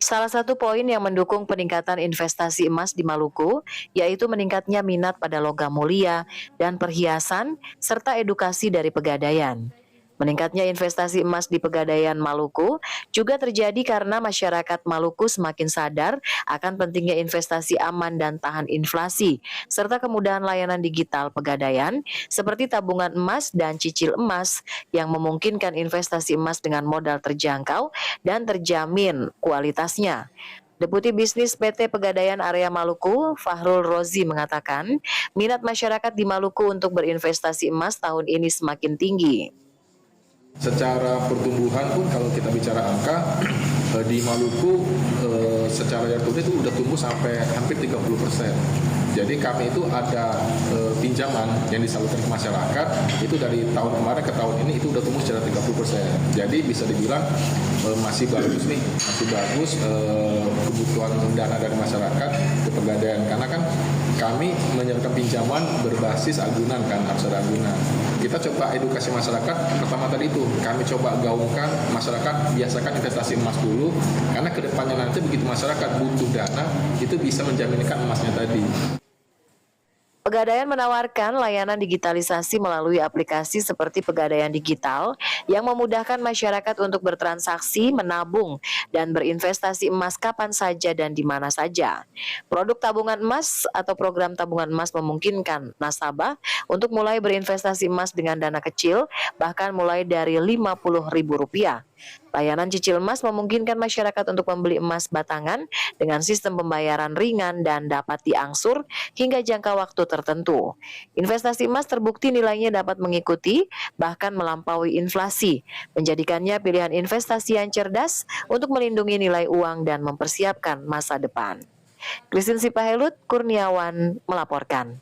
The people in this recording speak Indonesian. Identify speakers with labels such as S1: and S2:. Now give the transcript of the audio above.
S1: Salah satu poin yang mendukung peningkatan investasi emas di Maluku, yaitu meningkatnya minat pada logam mulia dan perhiasan, serta edukasi dari Pegadaian. Meningkatnya investasi emas di Pegadaian Maluku juga terjadi karena masyarakat Maluku semakin sadar akan pentingnya investasi aman dan tahan inflasi, serta kemudahan layanan digital Pegadaian seperti tabungan emas dan cicil emas yang memungkinkan investasi emas dengan modal terjangkau dan terjamin kualitasnya. Deputi Bisnis PT Pegadaian Area Maluku, Fahrul Rozi mengatakan, minat masyarakat di Maluku untuk berinvestasi emas tahun ini semakin tinggi.
S2: Secara pertumbuhan pun kalau kita bicara angka di Maluku secara year to date itu udah tumbuh sampai hampir 30%. Jadi kami itu ada pinjaman yang disalurkan ke masyarakat itu dari tahun kemarin ke tahun ini itu udah tumbuh secara 30%. Jadi bisa dibilang masih bagus nih, masih bagus kebutuhan dana dari masyarakat ke Pegadaian karena kan kami menyediakan pinjaman berbasis agunan kan, harus ada agunan. Kita coba edukasi masyarakat, pertama tadi itu kami coba gaungkan masyarakat biasakan investasi emas dulu karena kedepannya nanti begitu masyarakat butuh dana itu bisa menjaminkan emasnya tadi.
S1: Pegadaian menawarkan layanan digitalisasi melalui aplikasi seperti Pegadaian Digital yang memudahkan masyarakat untuk bertransaksi, menabung, dan berinvestasi emas kapan saja dan di mana saja. Produk tabungan emas atau program tabungan emas memungkinkan nasabah untuk mulai berinvestasi emas dengan dana kecil, bahkan mulai dari Rp50.000. Layanan cicil emas memungkinkan masyarakat untuk membeli emas batangan dengan sistem pembayaran ringan dan dapat diangsur hingga jangka waktu tertentu. Investasi emas terbukti nilainya dapat mengikuti bahkan melampaui inflasi, menjadikannya pilihan investasi yang cerdas untuk melindungi nilai uang dan mempersiapkan masa depan. Christine Sipahelut Kurniawan melaporkan.